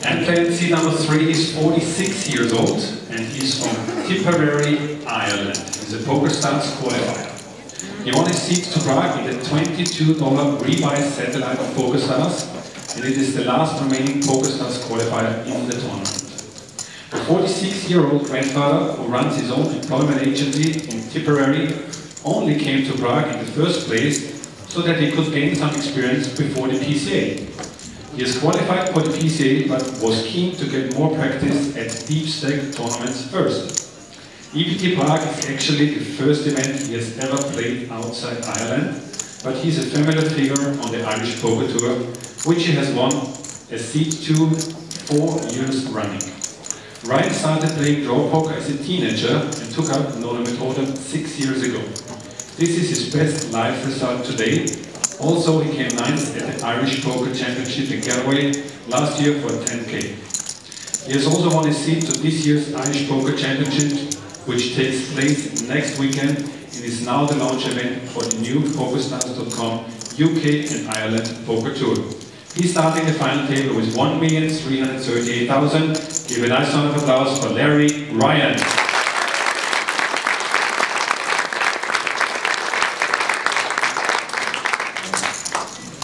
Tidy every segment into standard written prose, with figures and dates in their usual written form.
And player seat number 3 is 46 years old and he's from Tipperary, Ireland. He's a PokerStars qualifier. He won his seat to Prague in the $22 rebuy satellite of PokerStars, and it is the last remaining PokerStars qualifier in the tournament. The 46-year-old grandfather, who runs his own employment agency in Tipperary, only came to Prague in the first place so that he could gain some experience before the PCA. He is qualified for the PCA but was keen to get more practice at deep stake tournaments first. EPT Prague is actually the first event he has ever played outside Ireland, but he's a familiar figure on the Irish Poker Tour, which he has won a seat to 4 years running. Ryan started playing draw poker as a teenager and took up Norden Methode 6 years ago. This is his best live result today. Also, he came 9th at the Irish Poker Championship in Galway last year for 10K. He has also won his seat to this year's Irish Poker Championship, which takes place next weekend and is now the launch event for the new PokerStars.com UK and Ireland Poker Tour. He's starting the final table with 1,338,000. Give a nice round of applause for Larry Ryan.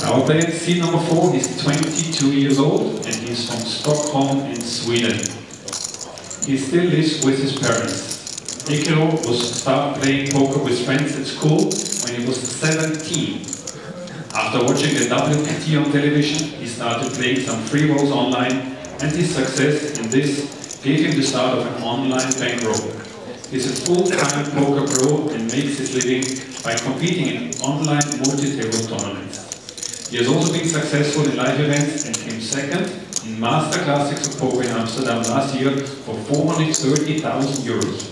Our player, seat number 4, he's 22 years old and he's from Stockholm in Sweden. He still lives with his parents. Ekero started playing poker with friends at school when he was 17. After watching the WPT on television, he started playing some free rolls online, and his success in this gave him the start of an online bankroll. He's a full-time poker pro and makes his living by competing in online multi-table tournaments. He has also been successful in live events and came second in Master Classics of Poker in Amsterdam last year for 430,000 euros.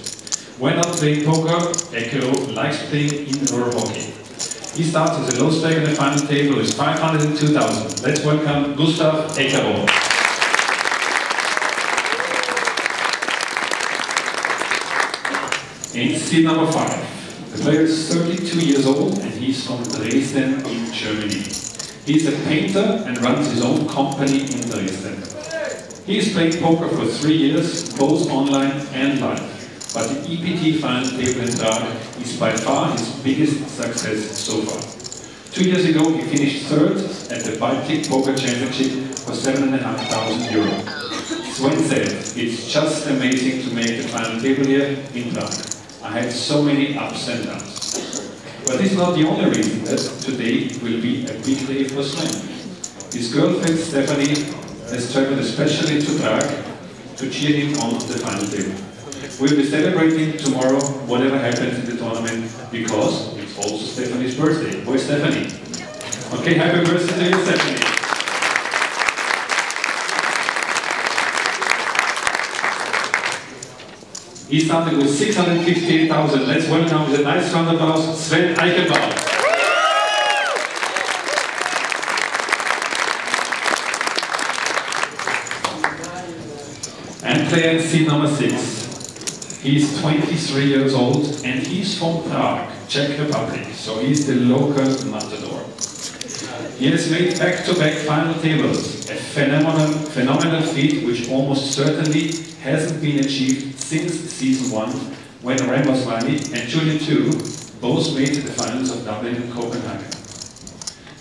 When not playing poker, Ekero likes playing indoor hockey. He starts as a low stake on the final table with 502,000. Let's welcome Gustav Ekero. In seat number 5, the player is 32 years old and he's from Dresden in Germany. He's a painter and runs his own company in Dresden. He has played poker for 3 years, both online and live. But the EPT final table in Prague is by far his biggest success so far. 2 years ago he finished 3rd at the Baltic Poker Championship for 7,500 euros. Sven said, "It's just amazing to make the final table here in Prague. I had so many ups and downs." But this is not the only reason that today will be a big day for Sven. His girlfriend Stephanie has traveled especially to Prague to cheer him on the final table. We'll be celebrating tomorrow whatever happens in the tournament because it's also Stephanie's birthday. Where's Stephanie? Okay, happy birthday to you, Stephanie. He started with 658,000. Let's welcome with a nice round of applause, Sven Eichenbauer. And player in seat number 6. He's 23 years old and he's from Prague, Czech Republic, so he's the local matador. He has made back-to-back final tables, a phenomenal feat which almost certainly hasn't been achieved since season 1, when Rambaswamy and Julian too both made the finals of Dublin and Copenhagen.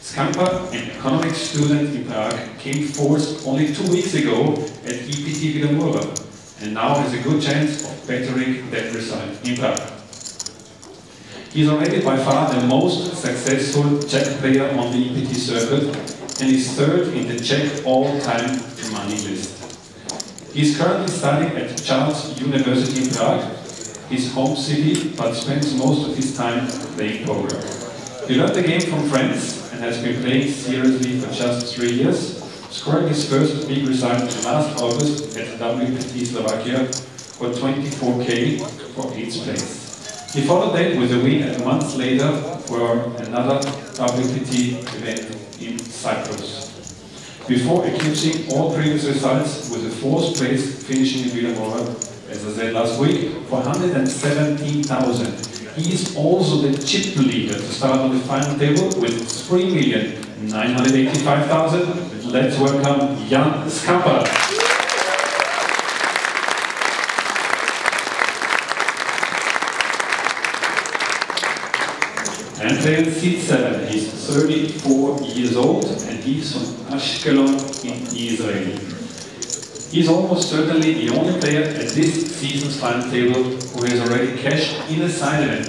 Skampa, an economics student in Prague, came 4th only 2 weeks ago at EPT Vilamura, and now has a good chance of bettering that result in Prague. He's already by far the most successful Czech player on the EPT circuit and is 3rd in the Czech all-time money list. He's currently studying at Charles University in Prague, his home city, but spends most of his time playing poker. He learned the game from friends and has been playing seriously for just 3 years, scoring his first big result last August at WPT Slovakia for 24K for 8th place. He followed that with a win a month later for another WPT event in Cyprus. Before eclipsing all previous results with a 4th place finishing in Vilamura, as I said last week, for 117,000. He is also the chip leader to start on the final table with 3,985,000. Let's welcome Jan Skampa. player in seat 7. He's 34 years old and he's from Ashkelon in Israel. He's almost certainly the only player at this season's final table who has already cashed in a side event.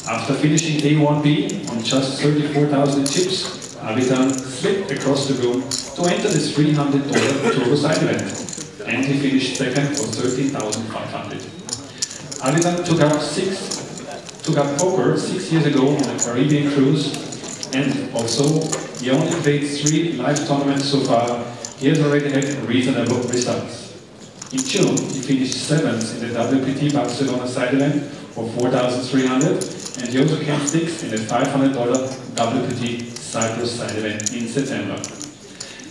After finishing A1B on just 34,000 chips, Avidan slipped across the room to enter the $300 turbo side event, and he finished second for 13,500. Avidan took up poker 6 years ago on a Caribbean cruise, and also he only played 3 live tournaments so far. He has already had reasonable results. In June, he finished 7th in the WPT Barcelona side event for 4,300, and he also came 6th in the $500 WPT Cyprus side event in September.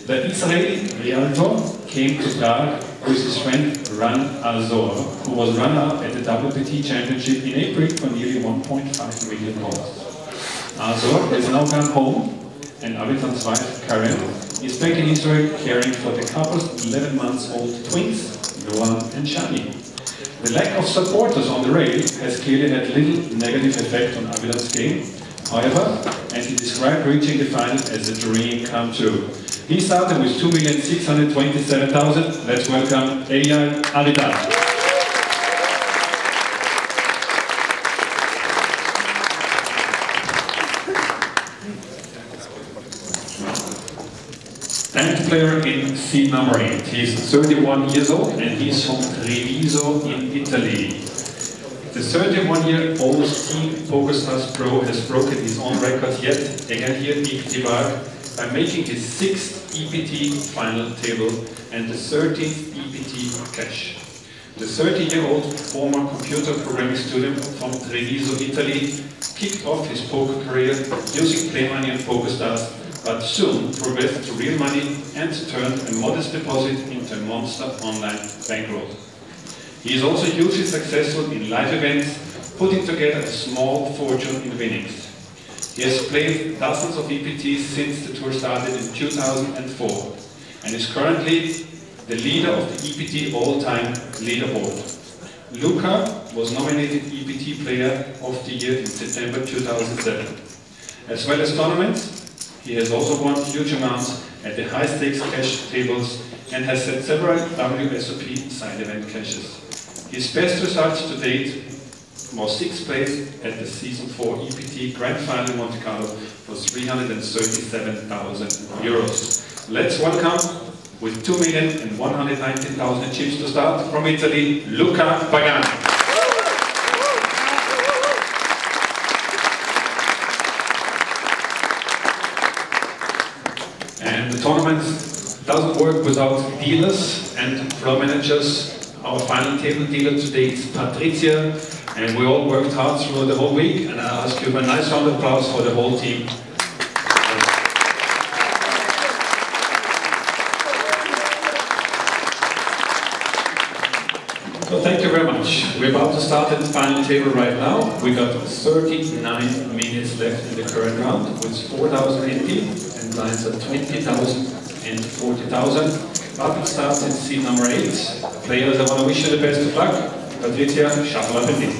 The Israeli Rialto came to Prague with his friend Ran Azor, who was runner-up at the WPT Championship in April for nearly $1.5 million. Azor has now gone home, and Avidan's wife, Karen, is back in Israel caring for the couple's 11-month-old twins, Noah and Shani. The lack of supporters on the rail has clearly had little negative effect on Avidan's game. However, as he described reaching the final as a dream come true. He started with 2,627,000. Let's welcome Eyal Avidan. And player in seat number 8. He's 31 years old and he's from Treviso in Italy. The 31-year-old Team PokerStars Pro has broken his own record yet again here at EPT Prague by making his 6th EPT final table and the 13th EPT cash. The 30-year-old former computer programming student from Treviso, Italy, kicked off his poker career using play money and PokerStars, but soon progressed to real money and turned a modest deposit into a monster online bankroll. He is also hugely successful in live events, putting together a small fortune in winnings. He has played dozens of EPTs since the tour started in 2004 and is currently the leader of the EPT all-time leaderboard. Luca was nominated EPT Player of the Year in September 2007. As well as tournaments, he has also won huge amounts at the high-stakes cash tables and has set several WSOP side event cashes. His best results to date was 6th place at the Season 4 EPT Grand Final in Monte Carlo for €337,000. Let's welcome, with 2,119,000 chips to start, from Italy, Luca Pagani. And the tournament doesn't work without dealers and floor managers. Our final table dealer today is Patricia, and we all worked hard through the whole week, and I ask you a nice round of applause for the whole team. So thank you very much. We're about to start the final table right now. We got 39 minutes left in the current round with 4,000 NP and lines of 20,000 and 40,000. But it starts in seat number 8. Players, I want to wish you the best of luck. Patricia, shuffle up and in.